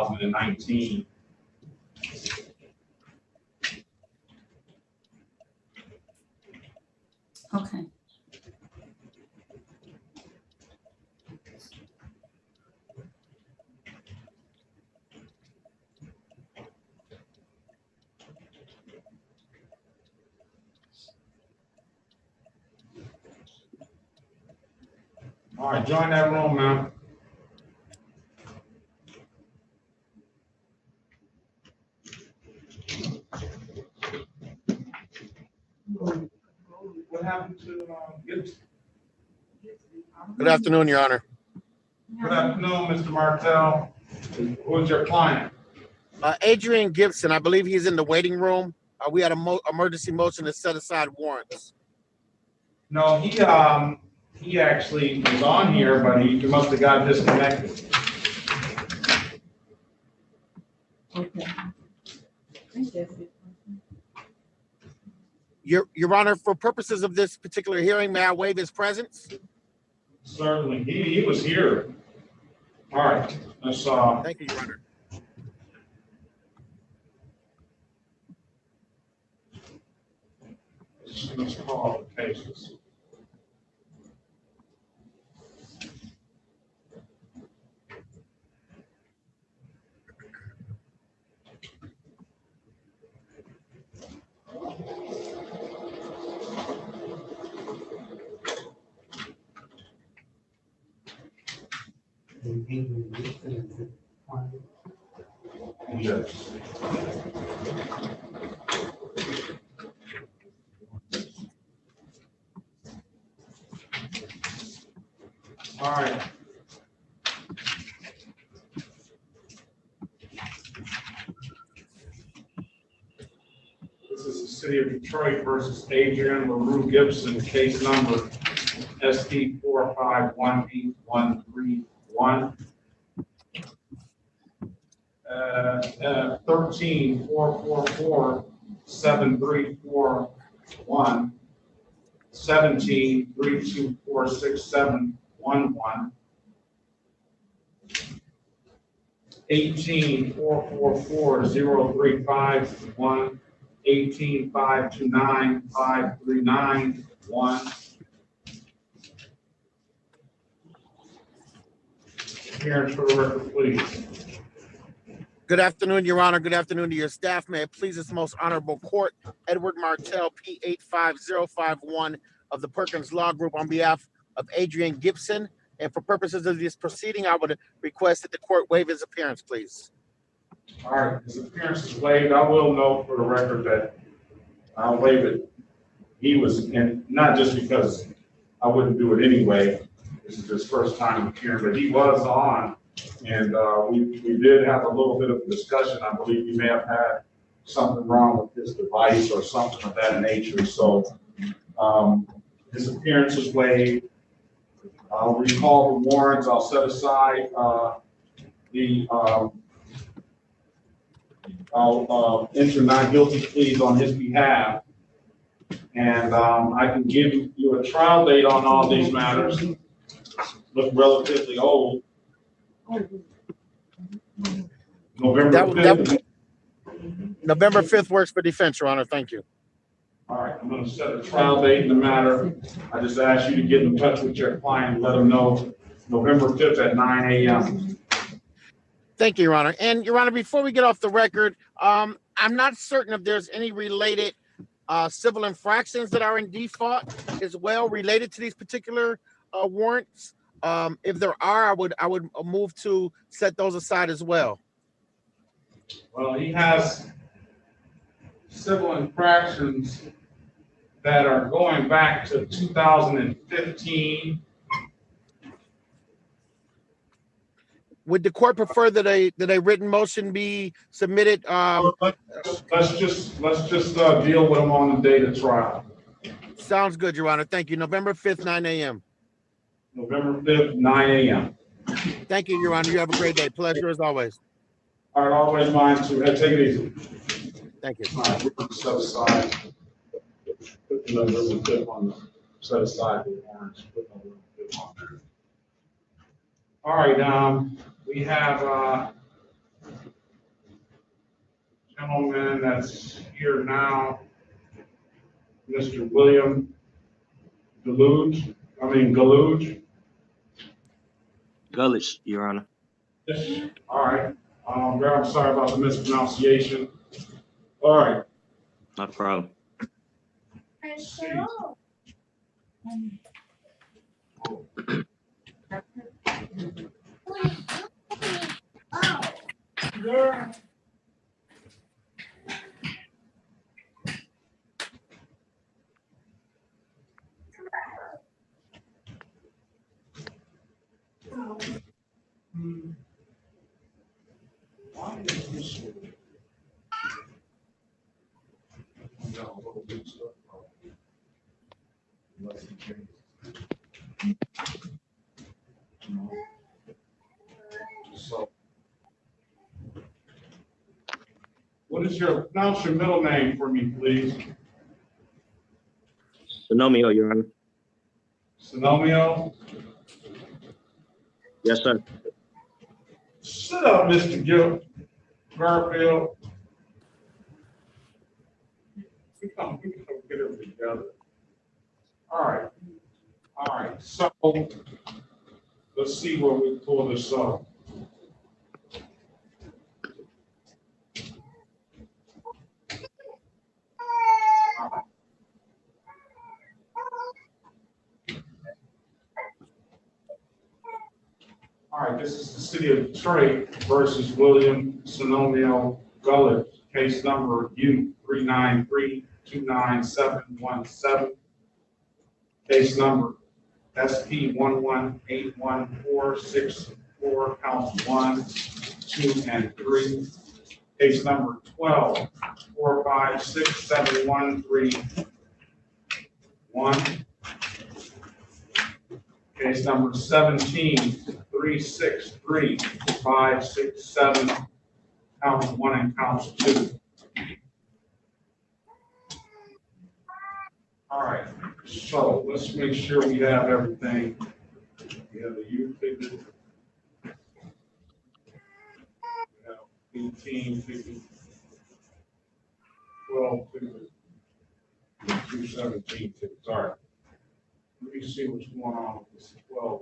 2019. Okay. All right, join that room, man. What happened to Gibson? Good afternoon, Your Honor. Good afternoon, Mr. Martell. Who's your client? Adrian Gibson, I believe he's in the waiting room. We had an emergency motion to set aside warrants. No, he actually was on here, but he must have got disconnected. Okay. Your Honor, for purposes of this particular hearing, may I waive his presence? Certainly, he was here. All right, let's Thank you, Your Honor. let's call the cases. Yes. All right. This is the City of Detroit versus Adrian Larue Gibson, case number SD 4518131. 13-444-7341, 17-324-6711, 18-444-0351, 18-529-5391. Appearance for the record, please. Good afternoon, Your Honor. Good afternoon to your staff. May it please this most honorable court, Edward Martell, P85051 of the Perkins Law Group, on behalf of Adrian Gibson. And for purposes of this proceeding, I would request that the court waive his appearance, please. All right, his appearance is waived. I will note for the record that I'll waive it. He was, and not just because I wouldn't do it anyway. This is his first time appearing, but he was on. And we did have a little bit of a discussion. I believe he may have had something wrong with his device or something of that nature. So his appearance is waived. I'll recall the warrants. I'll set aside I'll enter not guilty pleas on his behalf. And I can give you a trial date on all these matters. Look relatively old. November 5th. November 5th works for defense, Your Honor. Thank you. All right, I'm going to set a trial date in the matter. I just ask you to get in touch with your client and let them know November 5th at 9 a.m. Thank you, Your Honor. And Your Honor, before we get off the record, I'm not certain if there's any related civil infractions that are in default as well related to these particular warrants. If there are, I would move to set those aside as well. Well, he has civil infractions that are going back to 2015. Would the court prefer that a written motion be submitted? Let's just deal with them on the date of trial. Sounds good, Your Honor. Thank you. November 5th, 9 a.m. November 5th, 9 a.m. Thank you, Your Honor. You have a great day. Pleasure as always. All right, always mind to take it easy. Thank you. All right, we're going to set aside. Put the November 5th on the set aside the warrants. Put November 5th on there. All right, we have gentleman that's here now, Mr. William Galuge. Gullich, Your Honor. Yes. All right. I'm sorry about the mispronunciation. All right. Not a problem. Yeah. Why is this So, pronounce your middle name for me, please? Sonomio, Your Honor. Sonomio? Yes, sir. Sit up, Mr. Garfield. We come get it together. All right. So let's see where we pull this up. All right, this is the city of Detroit versus William Sonomio Gullich, case number U393299717. Case number SP1181464, counts 1, 2, and 3. Case number 12456713. Case number 17363567, counts 1 and counts 2. All right, so let's make sure we have everything. We have the U figure. We have 18 figure, 12 figure, 217 figure. All right. Let me see what's going on with this 12.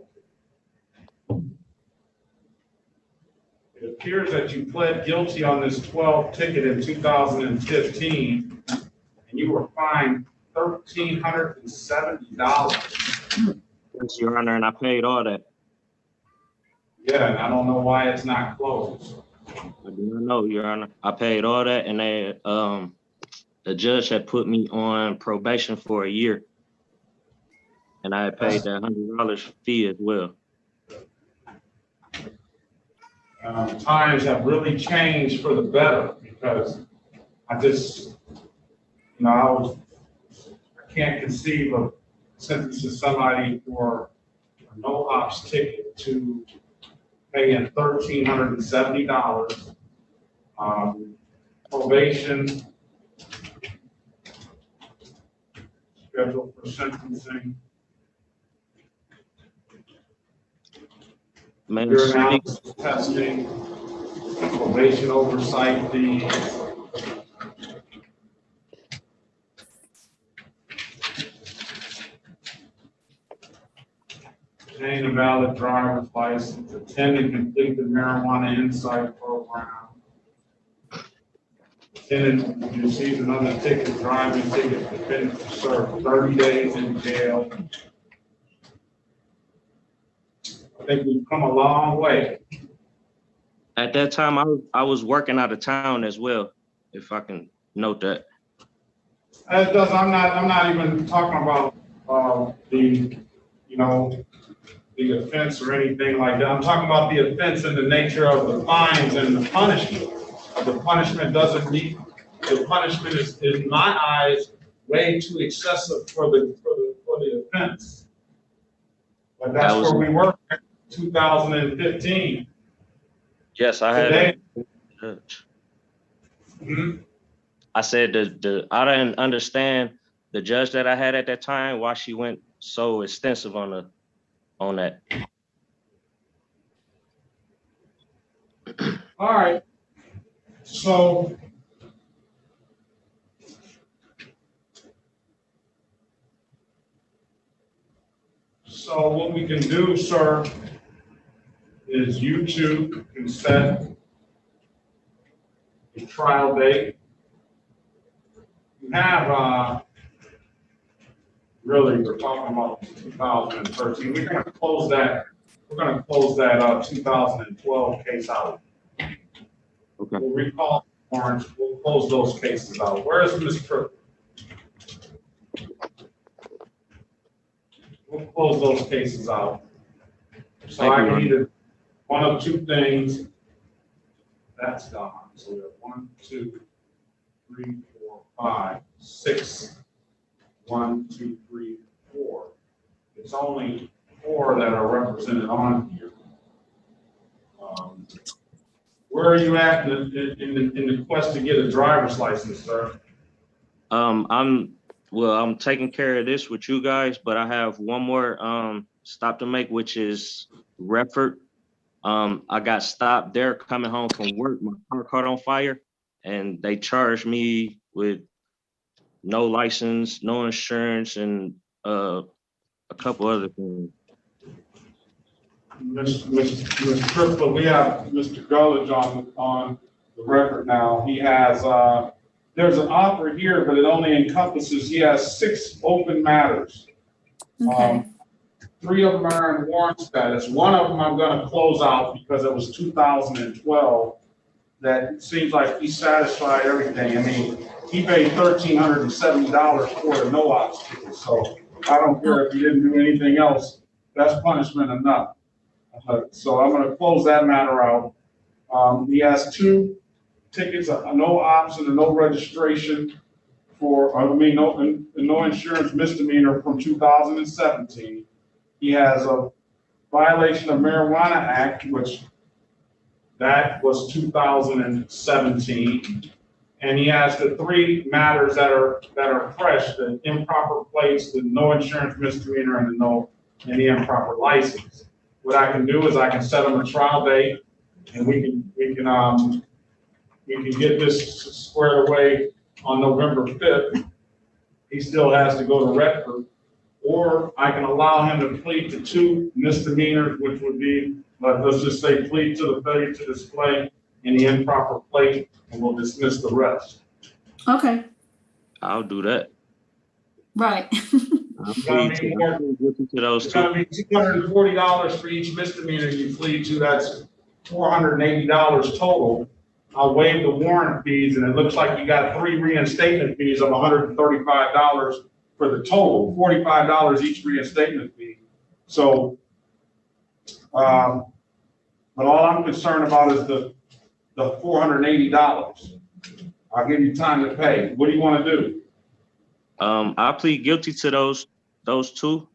It appears that you pled guilty on this 12 ticket in 2015, and you were fined $1,370. Yes, Your Honor, and I paid all that. Yeah, and I don't know why it's not closed. I do not know, Your Honor. I paid all that, and they, the judge had put me on probation for a year, and I had paid that $100 fee as well. Times have really changed for the better, because I just, I can't conceive of sentencing somebody for a no ops ticket to paying $1,370. Probation, scheduled for sentencing. Man, Urinalysis testing, probation oversight fees. Obtain a valid driver's license, attend and complete the marijuana insight program. Attend and receive another ticket, driving ticket, defendant to serve 30 days in jail. I think we've come a long way. At that time, I was working out of town as well, if I can note that. It does. I'm not even talking about the offense or anything like that. I'm talking about the offense and the nature of the fines and the punishment. The punishment doesn't meet. The punishment is, in my eyes, way too excessive for the offense. But that's where we were in 2015. Yes, I had a judge. Mm-hmm. I said I didn't understand the judge that I had at that time, why she went so extensive on that. All right. So So what we can do, sir, is you two can set a trial date. You have, really, we're talking about 2013. We're gonna close that 2012 case out. Okay. We'll recall Orange, we'll close those cases out. Where is Ms. Tripp? We'll close those cases out. So Thank I you, can Ron. either, one of two things, that's gone. So we have 1, 2, 3, 4, 5, 6. 1, 2, 3, 4. It's only 4 that are represented on here. Where are you at in the quest to get a driver's license, sir? I'm taking care of this with you guys, but I have one more stop to make, which is Redford. I got stopped there coming home from work. My car caught on fire, and they charged me with no license, no insurance, and a couple other things. Mr. Triplett, we have Mr. Gullidge on the record now. He has, there's an offer here, but it only encompasses, he has 6 open matters. Okay. 3 of them are in warrant status. One of them I'm gonna close out because it was 2012. That seems like he satisfied everything. I mean, he paid $1,370 for the no-ops ticket, so I don't care if he didn't do anything else, that's punishment enough. So I'm gonna close that matter out. He has 2 tickets, a no-ops and a no registration for, no insurance misdemeanor from 2017. He has a violation of Marijuana Act, which that was 2017. And he has the 3 matters that are fresh: the improper plates, the no insurance misdemeanor, and the improper license. What I can do is I can set him a trial date, and we can get this squared away on November 5th. He still has to go to Redford, or I can allow him to plead to 2 misdemeanors, which would be, let's just say, plead to the failure to display and the improper plate, and we'll dismiss the rest. Okay. I'll do that. Right. It's gonna be $240 for each misdemeanor you plead to. That's $480 total. I'll waive the warrant fees, and it looks like you got 3 reinstatement fees of $135 for the total, $45 each reinstatement fee. So, but all I'm concerned about is the $480. I'll give you time to pay. What do you want to do? I plead guilty to those 2,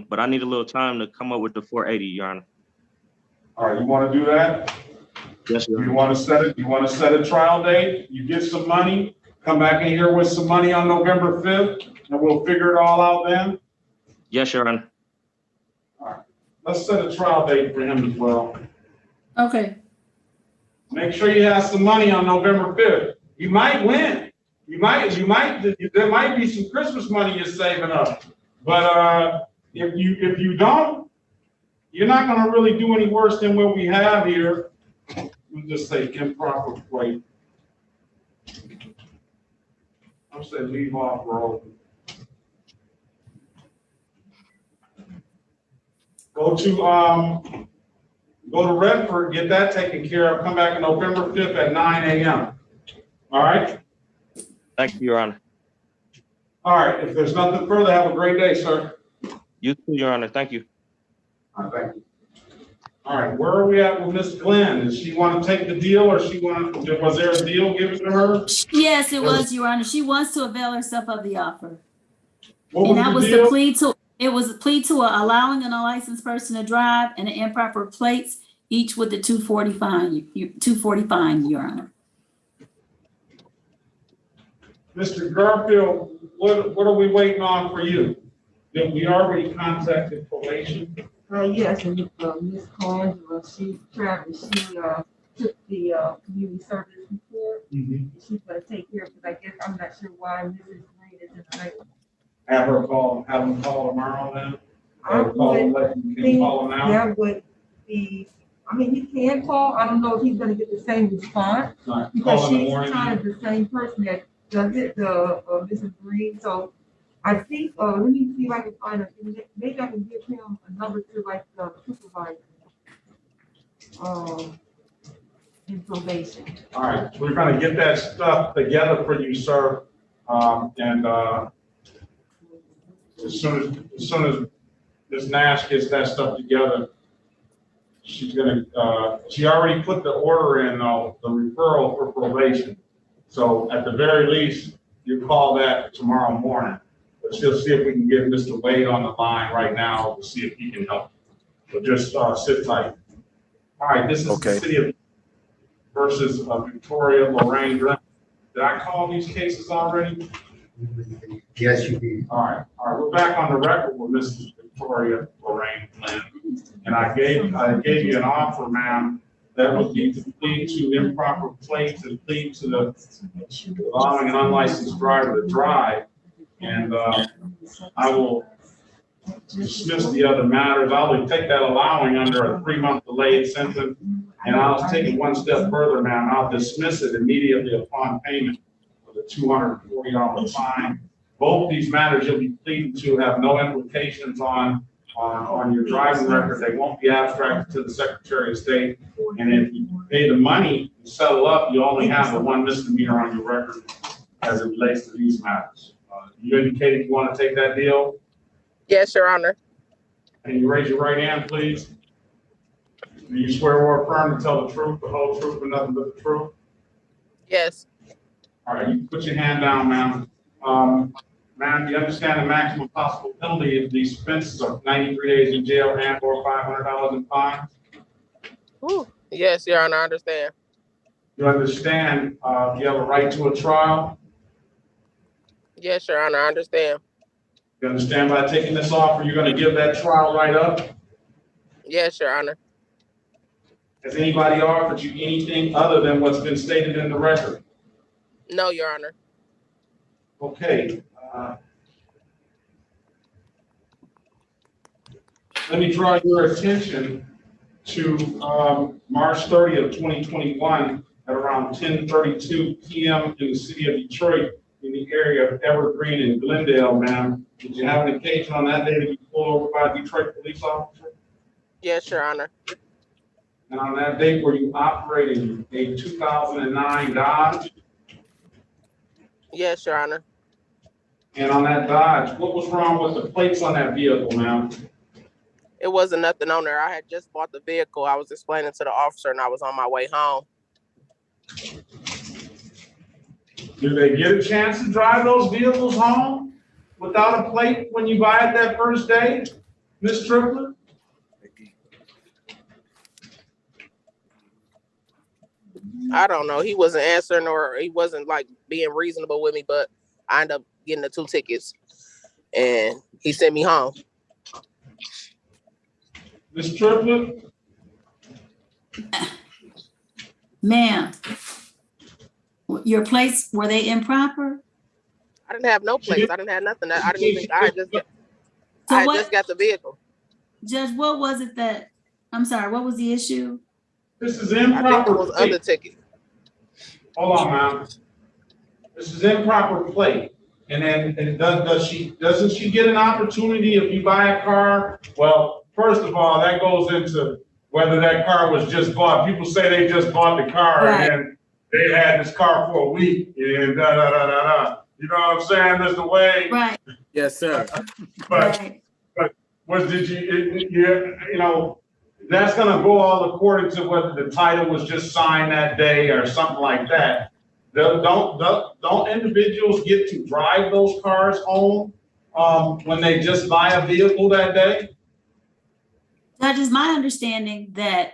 but I need a little time to come up with the 480, Your Honor. All right, you want to do that? Yes, Your Honor. You want to set a trial date? You get some money, come back in here with some money on November 5th, and we'll figure it all out then? Yes, Your Honor. All right, let's set a trial date for him as well. Okay. Make sure you have some money on November 5th. You might win. There might be some Christmas money you're saving up. But if you don't, you're not gonna really do any worse than what we have here. We'll just say improper plate. I'll say leave off road. Go to Redford, get that taken care of, come back on November 5th at 9 a.m. All right? Thank you, Your Honor. All right, if there's nothing further, have a great day, sir. You too, Your Honor. Thank you. All right, thank you. All right, where are we at with Miss Glenn? Does she want to take the deal, or was there a deal given to her? Yes, it was, Your Honor. She wants to avail herself of the offer. What And that the was deal? the plea to, it was a plea to allowing an unlicensed person to drive and the improper plates, each with the 240 fine, Your Honor. Mr. Garfield, what are we waiting on for you? Did we already contacted probation? Yes, and Ms. Colangelo, she's traveling. She took the community service report. Mm-hmm. She's gonna take care of it. I guess I'm not sure why Mrs. Green is in the night. Have them call tomorrow then? I Or call, would you can think call him now? that would be, I mean, he can call, I don't know if he's gonna get the same response. Right, Because call in the she's morning. kind of the same person that does it, Mrs. Green, so I think, let me see if I can find a, maybe I can give him a number to like the supervisor. In probation. All right, so we're gonna get that stuff together for you, sir. And, as soon as Ms. Nash gets that stuff together, she's gonna, she already put the order in, the referral for probation. So at the very least, you call that tomorrow morning. But she'll see if we can get Mr. Wade on the line right now to see if he can help. So just, sit tight. All right, this is the city of versus Victoria Lorraine. Did I call these cases already? Yes, you did. All right, we're back on the record with Mrs. Victoria Lorraine Lynn. And I gave you an offer, ma'am, that would be to plead to improper plates and plead to the allowing an unlicensed driver to drive. And I will dismiss the other matters. I'll take that allowing under a 3-month delayed sentence. And I'll take it one step further, ma'am. I'll dismiss it immediately upon payment of the $240 fine. Both these matters you'll be pleading to have no implications on your driving record. They won't be abstracted to the Secretary of State. And if you pay the money to settle up, you only have the 1 misdemeanor on your record as it relates to these matters. You indicated you want to take that deal? Yes, Your Honor. Can you raise your right hand, please? Do you swear or affirm to tell the truth, the whole truth, and nothing but the truth? Yes. All right, you can put your hand down, ma'am. Ma'am, do you understand the maximum possible penalty of these offenses of 93 days in jail and or $500 in fines? Ooh. Yes, Your Honor, I understand. You understand you have a right to a trial? Yes, Your Honor, I understand. You understand by taking this offer, you're going to give that trial right up? Yes, Your Honor. Has anybody offered you anything other than what's been stated in the record? No, Your Honor. Okay. Let me draw your attention to March 30th, 2021 at around 10:32 p.m. in the city of Detroit in the area of Evergreen and Glendale, ma'am. Did you have an occasion on that day to be pulled over by a Detroit police officer? Yes, Your Honor. And on that date, were you operating a 2009 Dodge? Yes, Your Honor. And on that Dodge, what was wrong with the plates on that vehicle, ma'am? It wasn't nothing on there. I had just bought the vehicle. I was explaining to the officer and I was on my way home. Do they get a chance to drive those vehicles home without a plate when you buy it that first day, Ms. Tripler? I don't know. He wasn't answering or he wasn't like being reasonable with me, but I ended up getting the 2 tickets and he sent me home. Ms. Tripler? Ma'am, your plates, were they improper? I didn't have no plates. I didn't have nothing. I So just got the vehicle. Judge, what was it that, I'm sorry, what was the issue? This is I think it improper was other plate. ticket. Hold on, ma'am. This is improper plate. And then doesn't she get an opportunity if you buy a car? Well, first of all, that goes into whether that car was just bought. People say they just bought the car Right. and then they had this car for a week and da da da da da. You know what I'm saying, Mr. Wade? Right, Yes, sir. But right. you know, that's gonna go all according to whether the title was just signed that day or something like that. Don't individuals get to drive those cars home when they just buy a vehicle that day? Judge, it's my understanding that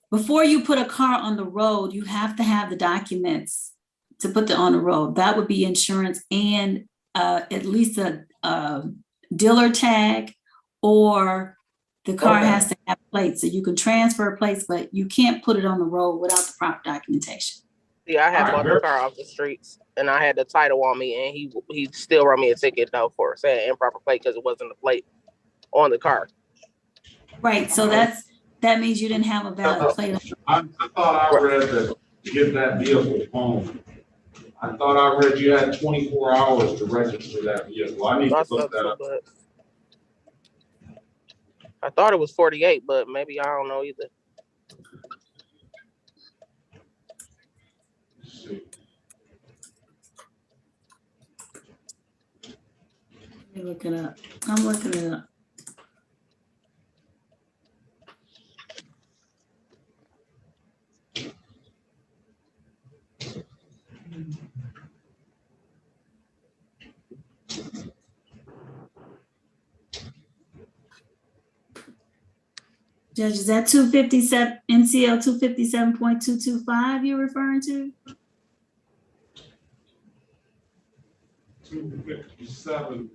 before you put a car on the road, you have to have the documents to put on the road. That would be insurance and at least a dealer tag, or the car Okay. has to have plates. So you can transfer plates, but you can't put it on the road without the proper documentation. Yeah, I had All right, bought the car off the streets and I had the title on me and he still wrote me a ticket though for saying improper plate because it wasn't a plate. on the car. Right, so that means you didn't have a valid plate. I thought I read that to get that vehicle home. I thought I read you had 24 hours to register that vehicle. I need to look that up. But I thought it was 48, but maybe I don't know either. Let's see. Let me look it up. I'm looking it up. Judge, is that 257, NCL 257.225 you're referring to? 257.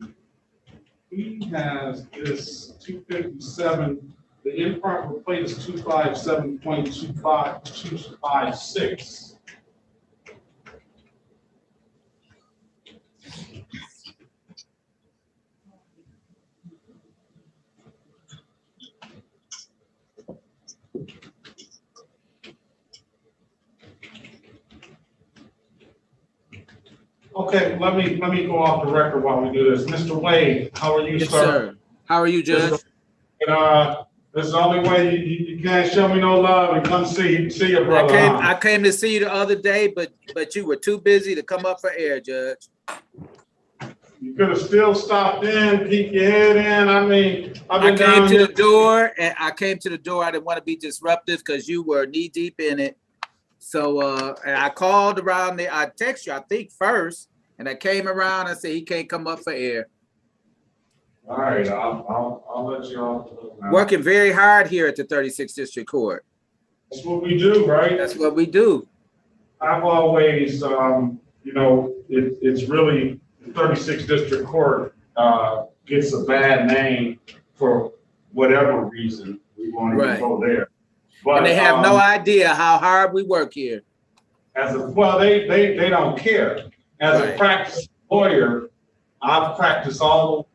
He has this 257. The improper plate is 257.256. Okay, let me go off the record while we do this. Mr. Wade, how are you, Yes, sir? sir. How are you, Judge? This is the only way you can't show me no love and come see your brother. I came to see you the other day, but you were too busy to come up for air, Judge. You could have still stopped in, peek your head in. I mean, I came to the door. I didn't want to be disruptive because you were knee deep in it. So and I called around there. I text you, I think first, and I came around and said he can't come up for air. All right, I'll let you off. Working very hard here at the 36th District Court. That's what we do, right? That's what we do. I've always, it's really the 36th District Court gets a bad name for whatever reason. We won't even go there. But, and they have no idea how hard we work here. They don't care. As a practicing lawyer, I've practiced all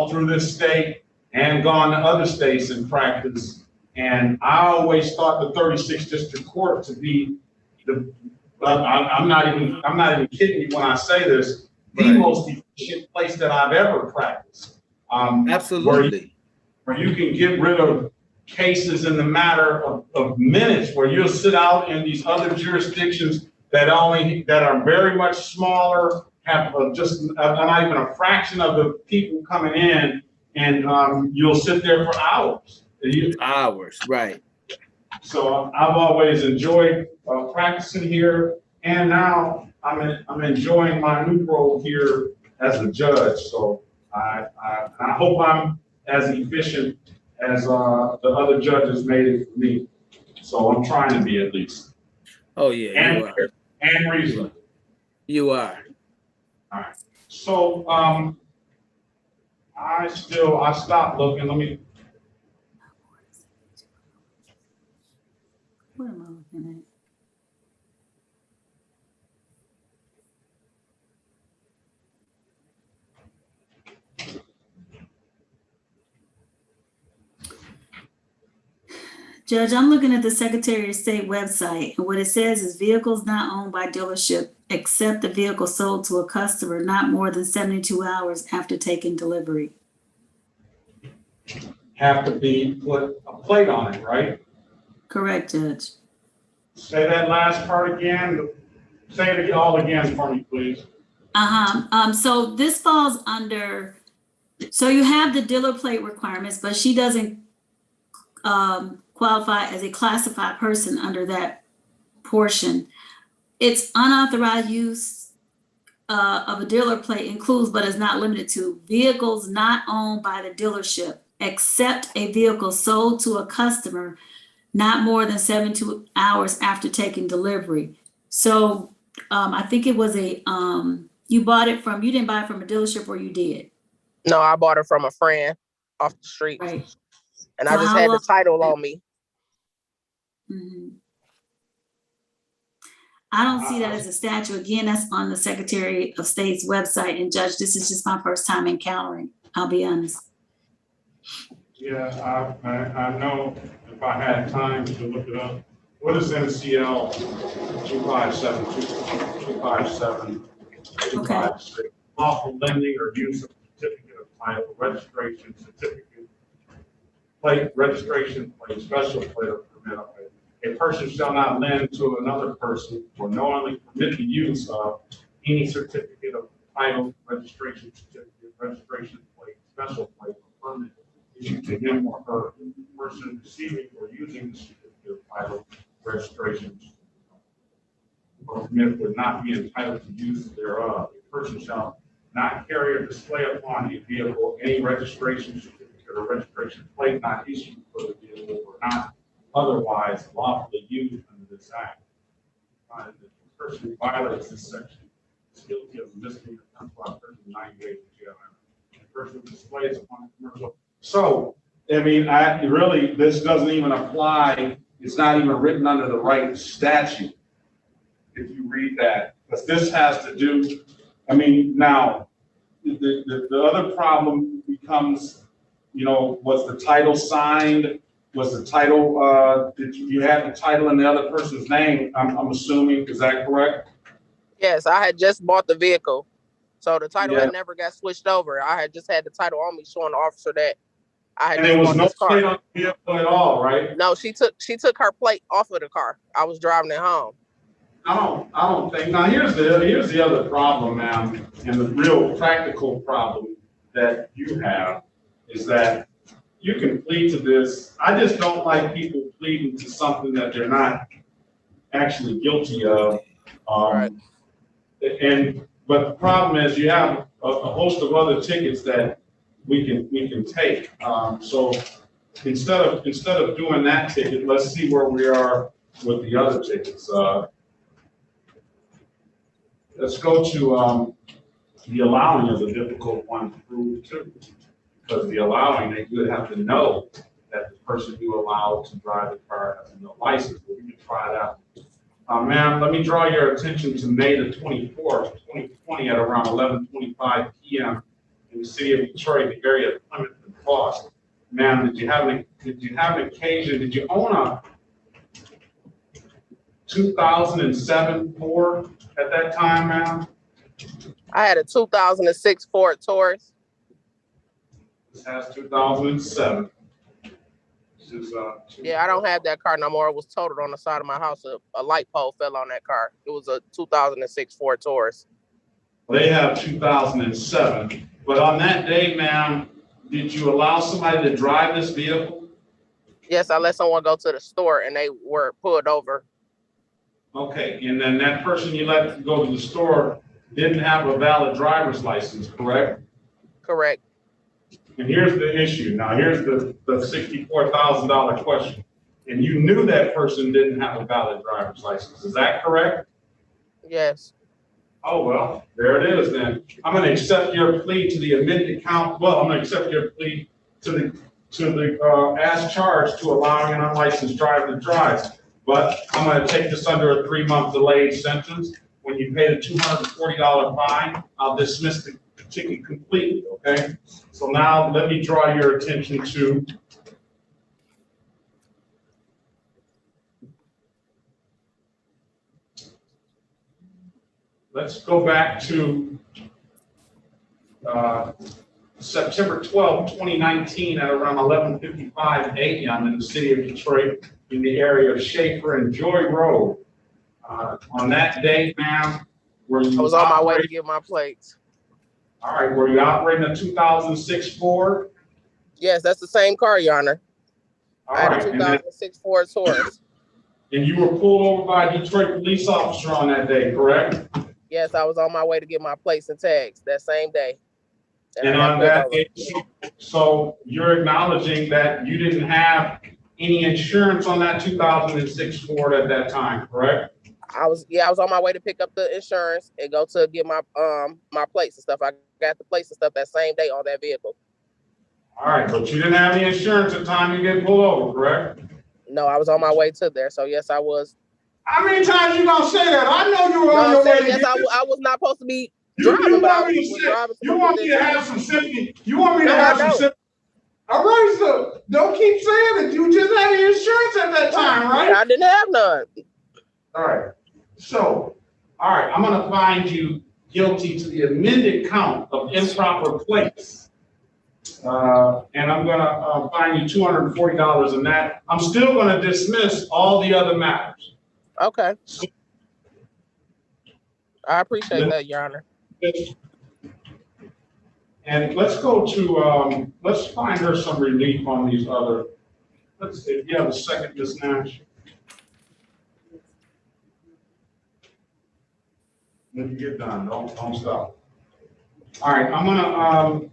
through this state and gone to other states and practice. And I always thought the 36th District Court to be I'm not even kidding you when I say this, the most efficient place that I've ever practiced. Absolutely. Where you can get rid of cases in the matter of minutes, where you'll sit out in these other jurisdictions that are very much smaller, have just not even a fraction of the people coming in, and you'll sit there for hours. Hours, right. So I've always enjoyed practicing here, and now I'm enjoying my new role here as a judge. So I hope I'm as efficient as the other judges made it for me. So I'm trying to be, at least. Oh yeah, and, you are. And reasonable. You are. All right. So I stopped looking. Let me. What am I looking at? Judge, I'm looking at the Secretary of State website, and what it says is vehicles not owned by dealership except the vehicle sold to a customer not more than 72 hours after taking delivery. Have to put a plate on it, right? Correct, Judge. Say that last part again. Say it all again for me, please. So this falls under, so you have the dealer plate requirements, but she doesn't qualify as a classified person under that portion. It's unauthorized use of a dealer plate includes, but is not limited to, vehicles not owned by the dealership except a vehicle sold to a customer not more than 72 hours after taking delivery. So I think it was you didn't buy it from a dealership, or you did? No, I bought it from a friend off the street. Right. And so I just had the title on me. Mm-hmm. I don't see that as a statute. Again, that's on the Secretary of State's website. And Judge, this is just my first time encountering, I'll be honest. Yeah, I know if I had time to look it up. What is NCL 257? Lawful lending or use of certificate of title, registration, certificate, plate, registration plate, special plate or permit of it. A person shall not lend to another person or knowingly permit the use of any certificate of title, registration certificate, registration plate, special plate, or permit issued to him or her. The person receiving or using the certificate of title, registration, or permit would not be entitled to use thereof. A person shall not carry or display upon a vehicle any registration certificate or registration plate not issued for the vehicle or not otherwise lawfully used under this act. The person who violates this section is guilty of misdemeanor offense by 90 days in jail. The person who displays upon a commercial. So, I mean, really, this doesn't even apply. It's not even written under the right statute. If you read that, because this has to do, I mean, now, the other problem becomes, you know, was the title signed? Was the title, did you have the title in the other person's name? I'm assuming, is that correct? Yes, I had just bought the vehicle. So the title Yeah. had never got switched over. I had just had the title on me showing the officer that I had And just there was bought no this car. plate on the vehicle at all, right? No, she took her plate off of the car. I was driving it home. I don't think, now here's the other problem, ma'am, and the real practical problem that you have is that you can plead to this. I just don't like people pleading to something that they're not actually guilty of. Right. But the problem is you have a host of other tickets that we can take. So instead of doing that ticket, let's see where we are with the other tickets. Let's go to the allowing is a difficult one to prove too, because the allowing, they would have to know that the person you allow to drive the car has no license. But we can try that. Ma'am, let me draw your attention to May the 24th, 2020 at around 11:25 p.m. in the city of Detroit, the area of Plymouth and Foss. Ma'am, did you have an occasion, did you own a 2007 Ford at that time, ma'am? I had a 2006 Ford Taurus. This has 2007. This is, Yeah, I don't have that car no more. It was totaled on the side of my house. A light pole fell on that car. It was a 2006 Ford Taurus. They have 2007. But on that day, ma'am, did you allow somebody to drive this vehicle? Yes, I let someone go to the store and they were pulled over. Okay, and then that person you let go to the store didn't have a valid driver's license, correct? Correct. And here's the issue. Now, here's the $64,000 question. And you knew that person didn't have a valid driver's license. Is that correct? Yes. Oh, well, there it is then. I'm going to accept your plea to the amended count. Well, I'm going to accept your plea to the as charged to allowing an unlicensed driver to drive. But I'm going to take this under a 3-month delayed sentence. When you pay the $240 fine, I'll dismiss the ticket completely, okay? So now let me draw your attention to let's go back to September 12, 2019 at around 11:55 a.m. in the city of Detroit in the area of Schaefer and Joy Road. On that day, ma'am, were you I was on my way to get my plates. All right, were you operating a 2006 Ford? Yes, that's the same car, Your Honor. All I had right, a 2006 Ford Taurus. and you were pulled over by a Detroit police officer on that day, correct? Yes, I was on my way to get my plates and tags that same day. And on that day, so you're acknowledging that you didn't have any insurance on that 2006 Ford at that time, correct? I was on my way to pick up the insurance and go to get my my plates and stuff. I got the plates and stuff that same day on that vehicle. All right, but you didn't have any insurance at the time you get pulled over, correct? No, I was on my way to there. So yes, I was. How many times you gonna say that? I know you were on your way to yes, get I was not supposed to be You driving, but I want me was to say, driving. you want me to have some sympathy? You want me to have some sympathy? All right, so don't keep saying it. You just had insurance at that time, right? I didn't have none. All right. So, all right, I'm gonna find you guilty to the amended count of improper place. And I'm gonna fine you $240 in that. I'm still gonna dismiss all the other matters. Okay. I appreciate that, Your Honor. And let's go to, let's find her some relief on these other, let's see, if you have a second, Ms. Nash. When you get done, don't stop. All right, I'm gonna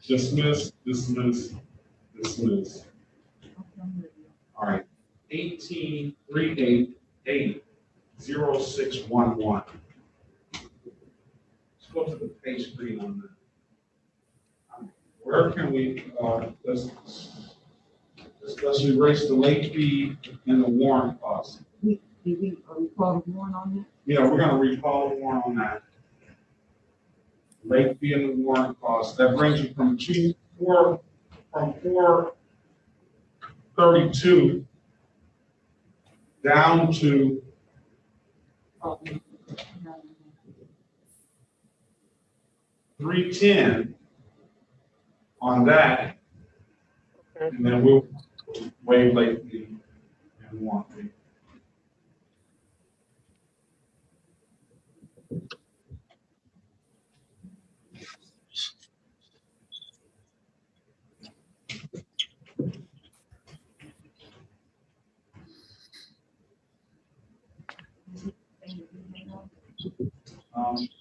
dismiss. All right, 18-388-0611. Let's go to the page 3 on that. Where can we, let's erase the late fee and the warrant cost. Did we recall the warrant on that? Yeah, we're gonna recall the warrant on that. Late fee and the warrant cost, that brings you from 432 down to 310 on that. And then we'll waive late fee and warrant fee.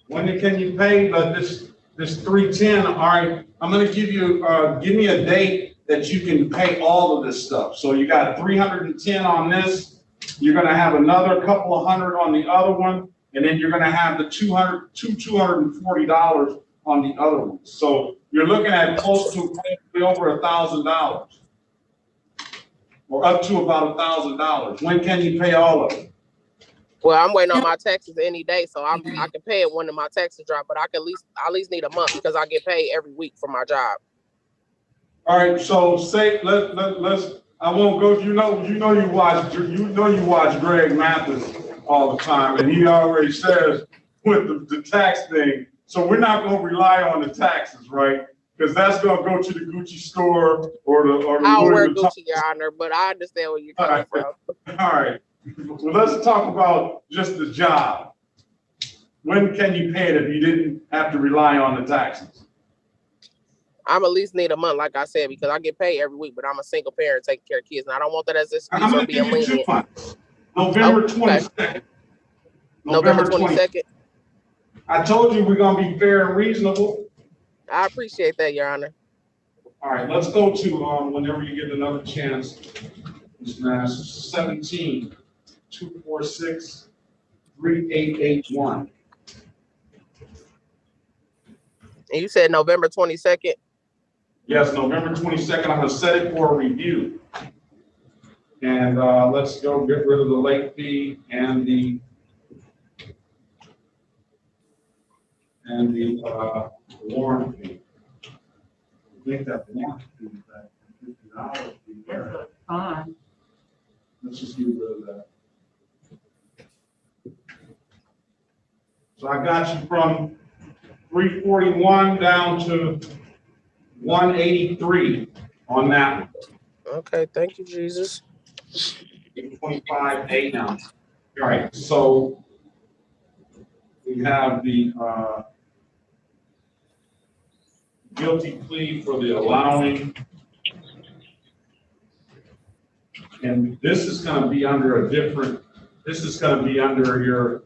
When can you pay this 310? All right, I'm gonna give you, give me a date that you can pay all of this stuff. So you got 310 on this, you're gonna have another couple of hundred on the other one, and then you're gonna have the $240 on the other one. So you're looking at close to over $1,000, or up to about $1,000. When can you pay all of it? Well, I'm waiting on my taxes any day, so I can pay it when my taxes drop, but I can at least need a month because I get paid every week for my job. All right, so say let's I won't go. You watch Greg Mathis all the time, and he always says with the tax thing. So we're not going to rely on the taxes, right? Because that's going to go to the Gucci store or the. I'll wear Gucci, Your Honor, but I understand where you're coming from. All right. Well, let's talk about just the job. When can you pay it if you didn't have to rely on the taxes? I'm at least need a month, like I said, because I get paid every week, but I'm a single parent taking care of kids, and I don't want that as an excuse or being lenient. November 22nd. November 22nd. I told you we're going to be fair and reasonable. I appreciate that, Your Honor. All right, let's go to whenever you get another chance, Ms. Nash, 17-246-3881. And you said November 22nd? Yes, November 22nd. I'm going to set it for a review. And let's go get rid of the late fee and the warrant fee. I think that warrant fee is that $50 fee there. That's fine. Let's just get rid of that. So I got you from 341 down to 183 on that one. Okay, thank you, Jesus. 25A now. All right, so we have the guilty plea for the allowing. And this is going to be under this is going to be under your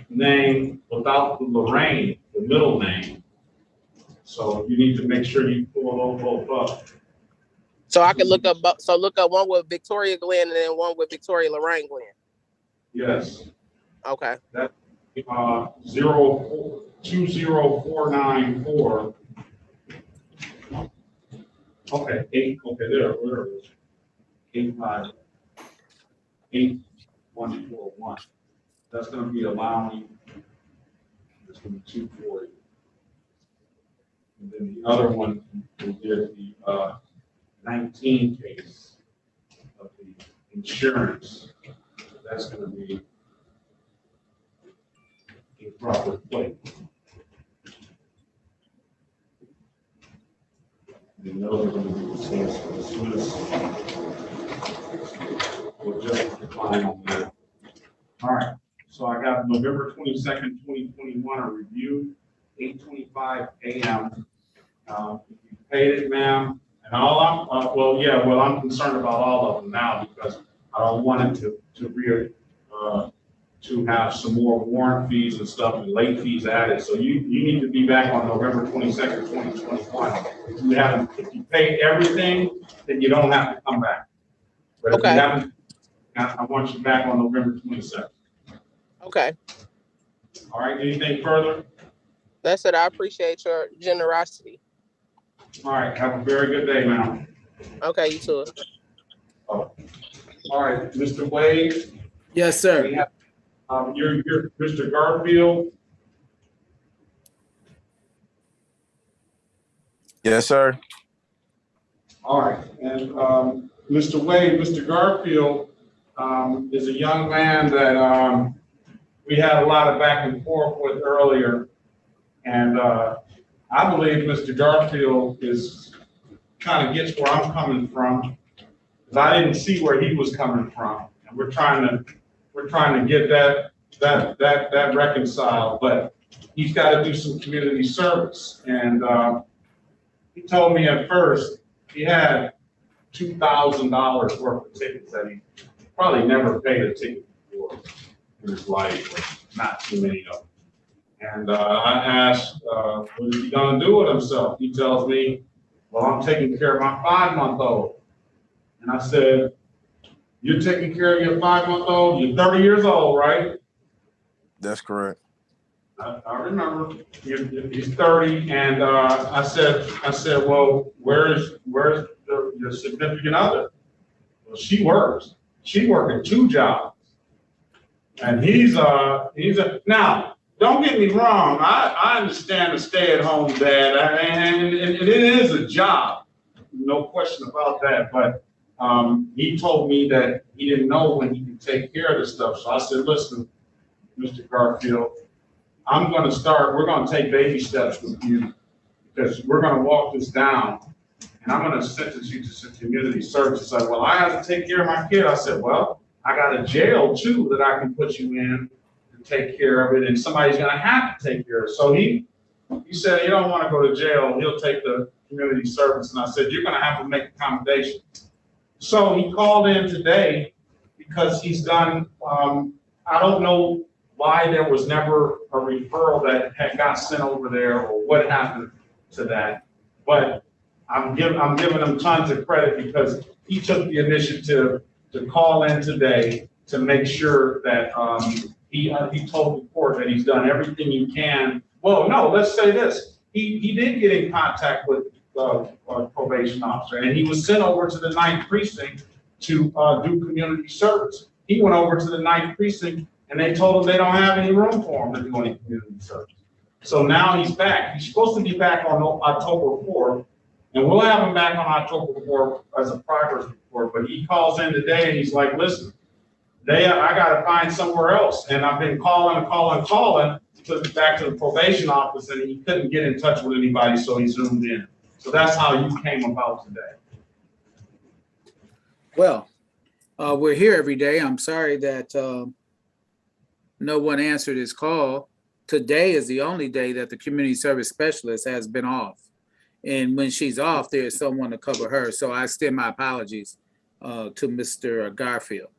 name without the Lorraine, the middle name. So you need to make sure you pull those both up. So I can look up one with Victoria Glenn and then one with Victoria Lorraine Glenn. Yes. Okay. That 20494. Okay, 8. Okay, there it is. 858-141. That's going to be allowing. It's going to be 240. And then the other one, we did the 19 case of the insurance. That's going to be a proper plate. And those are going to be the sales for the Swiss. We'll just decline on that. All right. So I got November 22nd, 2021, a review, 8:25 a.m. You paid it, ma'am. And all I'm concerned about all of them now because I don't want it to have some more warrant fees and stuff and late fees added. So you need to be back on November 22nd, 2021. If you paid everything, then you don't have to come back. But Okay. if you haven't, I want you back on November 22nd. Okay. All right, anything further? That's it. I appreciate your generosity. All right, have a very good day, ma'am. Okay, you too. All right, Mr. Wade, Yes, sir. we have, you're Mr. Garfield. Yes, sir. All right, and Mr. Wade, Mr. Garfield is a young man that we had a lot of back and forth with earlier. And I believe Mr. Garfield kind of gets where I'm coming from, because I didn't see where he was coming from. And we're trying to get that reconciled, but he's got to do some community service. And he told me at first he had $2,000 worth of tickets that he probably never paid a ticket before in his life, or not too many of them. And I asked, what is he gonna do with himself? He tells me, well, I'm taking care of my 5-month-old. And I said, you're taking care of your 5-month-old? You're 30 years old, right? That's correct. I remember. He's 30, and I said, well, where's your significant other? Well, she works. She working 2 jobs, and he's now. Don't get me wrong. I understand a stay-at-home dad, and it is a job, no question about that. But he told me that he didn't know when he could take care of this stuff. So I said, listen, Mr. Garfield, we're going to take baby steps with you, because we're going to walk this down, and I'm going to sentence you to some community service. He's like, well, I have to take care of my kid. I said, well, I got a jail too that I can put you in to take care of it, and somebody's going to have to take care of it. So he said, you don't want to go to jail. He'll take the community service. And I said, you're going to have to make accommodations. So he called in today because he's done, I don't know why there was never a referral that had got sent over there or what happened to that. But I'm giving him tons of credit because he took the initiative to call in today to make sure that he told the court that he's done everything he can. Well, no, let's say this. He did get in contact with a probation officer, and he was sent over to the 9th precinct to do community service. He went over to the 9th precinct, and they told him they don't have any room for him to do any community service. So now he's back. He's supposed to be back on October 4th, and we'll have him back on October 4th as a progress report. But he calls in today, and he's like, listen, I got to find somewhere else. And I've been calling back to the probation office, and he couldn't get in touch with anybody, so he zoomed in. So that's how you came about today. Well, we're here every day. I'm sorry that no one answered his call. Today is the only day that the community service specialist has been off. And when she's off, there's someone to cover her. So I extend my apologies to Mr. Garfield.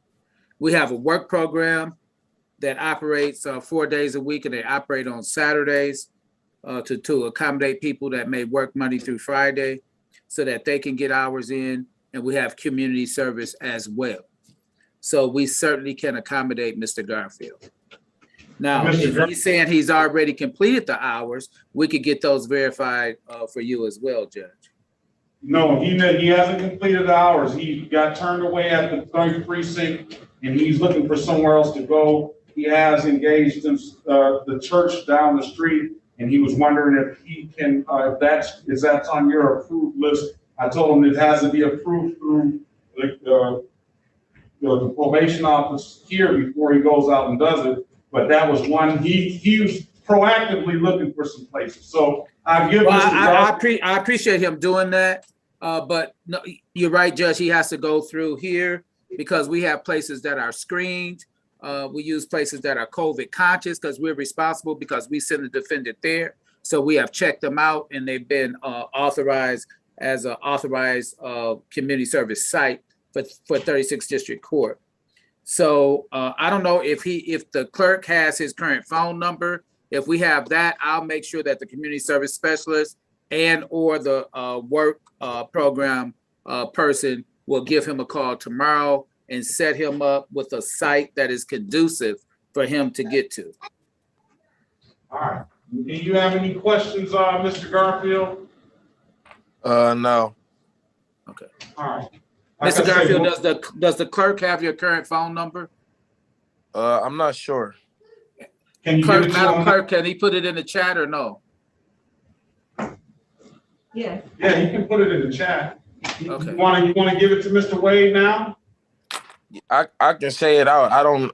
We have a work program that operates 4 days a week, and they operate on Saturdays to accommodate people that may work Monday through Friday so that they can get hours in. And we have community service as well. So we certainly can accommodate Mr. Garfield. Now, if he's saying he's already completed the hours, we could get those verified for you as well, Judge. No, he hasn't completed the hours. He got turned away at the 3rd precinct, and he's looking for somewhere else to go. He has engaged in the church down the street, and he was wondering if he can, if that's on your approved list. I told him it has to be approved through the probation office here before he goes out and does it. But that was one, he was proactively looking for some places. So I give Well, Mr. I appreciate him doing that, but no, you're right, Judge. He has to go through here because we have places that are screened. We use places that are COVID conscious because we're responsible because we send the defendant there. So we have checked them out and they've been authorized as an authorized community service site for 36th District Court. So I don't know if the clerk has his current phone number. If we have that, I'll make sure that the community service specialist and or the work program person will give him a call tomorrow and set him up with a site that is conducive for him to get to. All right. Do you have any questions, Mr. Garfield? No. Okay. All right. Mr. Garfield, does the clerk have your current phone number? I'm not sure. Can you Clerk, give it to Madam him? Clerk, can he put it in the chat or no? Yes. Yeah, you can put it in the chat. Okay. You want to give it to Mr. Wade now? I can say it out. I don't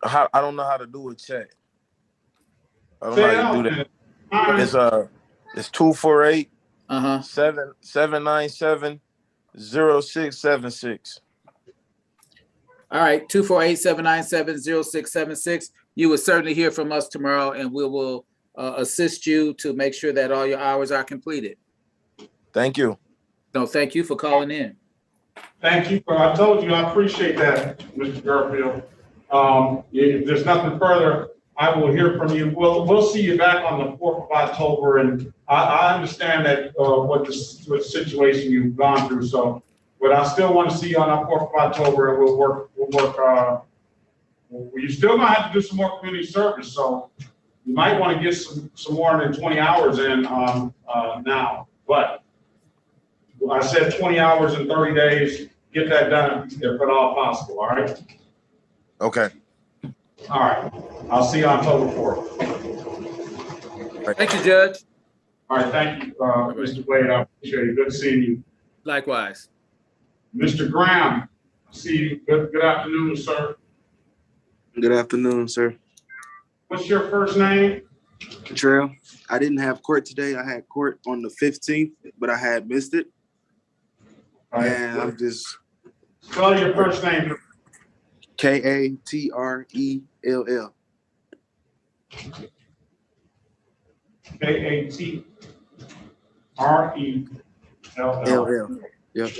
know how to do a check. I don't Say know it how out. to do Then. that. All right. It's 248 Uh-huh. 797 0676. All right, 248-797-0676. You will certainly hear from us tomorrow and we will assist you to make sure that all your hours are completed. Thank you. No, thank you for calling in. Thank you. I told you I appreciate that, Mr. Garfield. If there's nothing further, I will hear from you. We'll see you back on the 4th of October, and I understand that what situation you've gone through. So, but I still want to see you on the 4th of October, and we'll work. You're still gonna have to do some more community service, so you might want to get some more than 20 hours in now. But I said 20 hours in 30 days. Get that done if at all possible. All right. Okay. All right. I'll see you on October 4th. Thank you, Judge. All right. Thank you, Mr. Wade. I appreciate it. Good seeing you. Likewise. Mr. Graham, see you. Good afternoon, sir. Good afternoon, sir. What's your first name? Trail. I didn't have court today. I had court on the 15th, but I had missed it. All right. And I'm just Spell your first name. Katrell. Katrell. LL. Yep.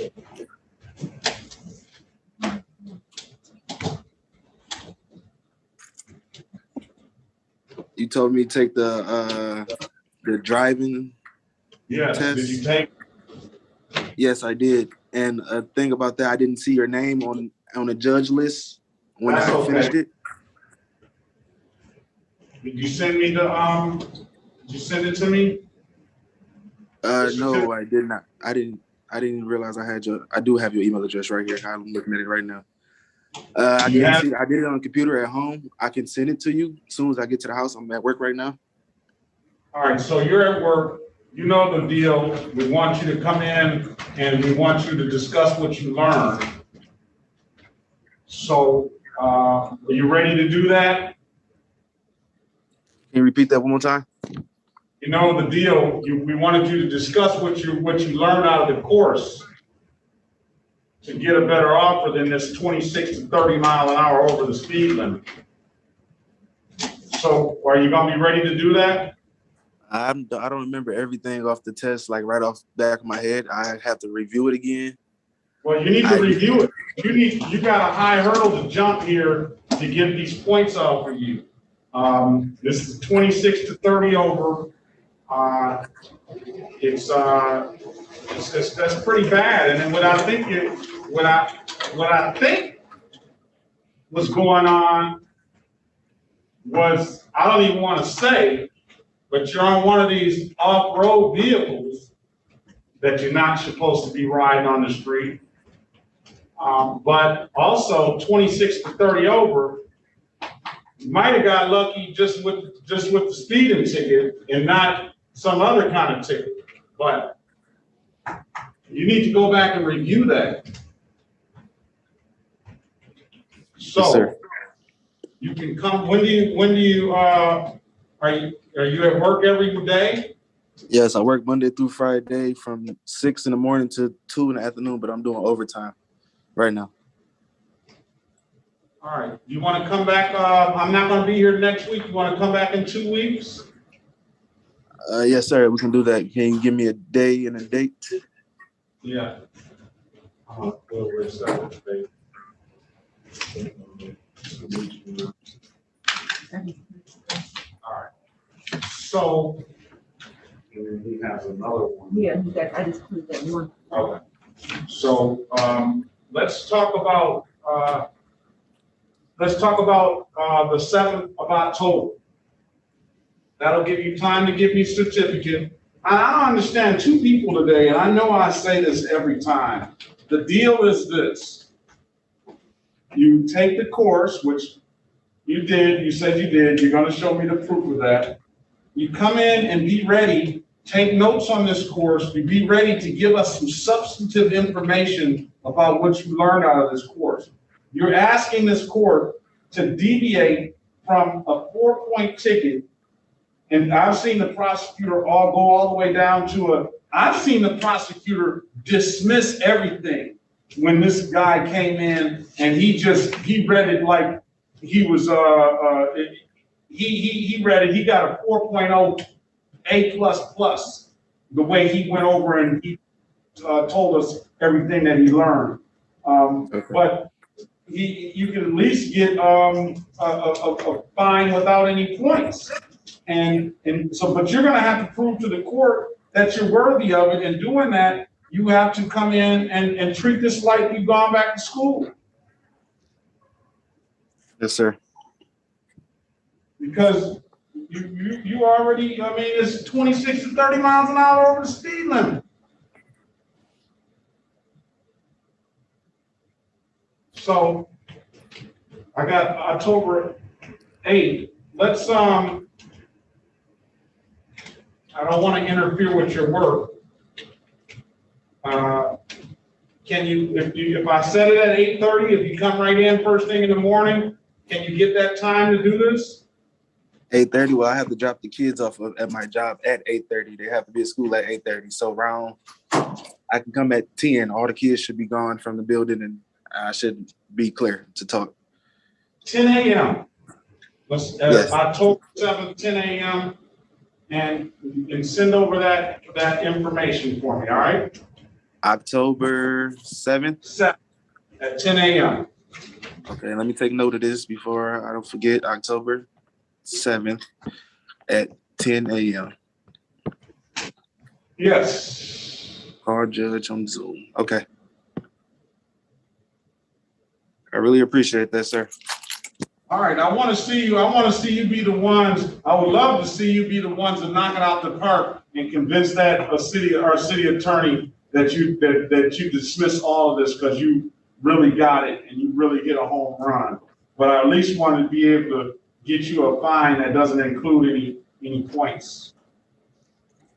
You told me to take the driving Yes. test. Did you take? Yes, I did. And a thing about that, I didn't see your name on the judge list when That's I finished okay. it. Did you send me the Did you send it to me? No, I did not. I didn't realize I do have your email address right here. I'm looking at it right now. I did it on the computer at home. I can send it to you as soon as I get to the house. I'm at work right now. All right. So you're at work. You know the deal. We want you to come in and we want you to discuss what you learned. So, are you ready to do that? Can you repeat that one more time? You know the deal. We wanted you to discuss what you learned out of the course to get a better offer than this 26 to 30 mile an hour over the speed limit. So, are you going to be ready to do that? I don't remember everything off the test, like right off the back of my head. I have to review it again. Well, you need to review it. You got a high hurdle to jump here to get these points out for you. This is 26 to 30 over. That's pretty bad. And then what I think was going on was, I don't even want to say, but you're on one of these off-road vehicles that you're not supposed to be riding on the street. But also 26 to 30 over, you might have got lucky just with the speeding ticket and not some other kind of ticket, but you need to go back and review that. So sir. you can come, when do you, are you at work every day? Yes, I work Monday through Friday from 6 in the morning to 2 in the afternoon, but I'm doing overtime right now. All right, you want to come back? I'm not going to be here next week. You want to come back in 2 weeks? Yes, sir. We can do that. Can you give me a day and a date? Yeah. Well, we're set with the date. All right. So, and then he has another one. Yeah, I just put that one. Okay. So, let's talk about the 7th of October. That'll give you time to give me certificate. I don't understand 2 people today, and I know I say this every time. The deal is this. You take the course, which you did, you said you did, you're gonna show me the proof of that. You come in and be ready, take notes on this course, be ready to give us some substantive information about what you learned out of this course. You're asking this court to deviate from a 4-point ticket. And I've seen the prosecutor go all the way down to I've seen the prosecutor dismiss everything when this guy came in and he read it like he was, he read it, he got a 4.0 A++, the way he went over and he told us everything that he learned. Okay. But you can at least get a fine without any points. And so, but you're gonna have to prove to the court that you're worthy of it. And doing that, you have to come in and treat this like you've gone back to school. Yes, sir. Because you already, I mean, it's 26 to 30 miles an hour over the speed limit. So I got October 8th. Let's I don't want to interfere with your work. Can you, if I set it at 8:30, if you come right in first thing in the morning, can you get that time to do this? 8:30. Well, I have to drop the kids off at my job at 8:30. They have to be at school at 8:30. So around, I can come at 10. All the kids should be gone from the building, and I should be clear to talk. 10 a.m. Let's Yes. October 7th, 10 a.m. And send over that information for me. All right. October 7th. 7th at 10 a.m. Okay, let me take note of this before I don't forget. October 7th at 10 a.m. Yes. Call judge on Zoom. Okay. I really appreciate that, sir. All right. I want to see you be the ones. I would love to see you be the ones to knock it out the park and convince our city attorney that you dismiss all of this because you really got it and you really hit a home run. But I at least want to be able to get you a fine that doesn't include any points.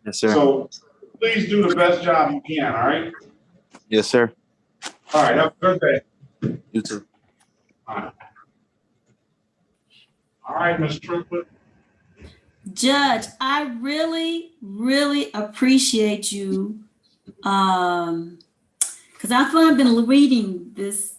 Yes, sir. So please do the best job you can. All right. Yes, sir. All right. Have a good day. You too. All right. All right, Ms. Triplett. Judge, I really, really appreciate you. Because I've been reading this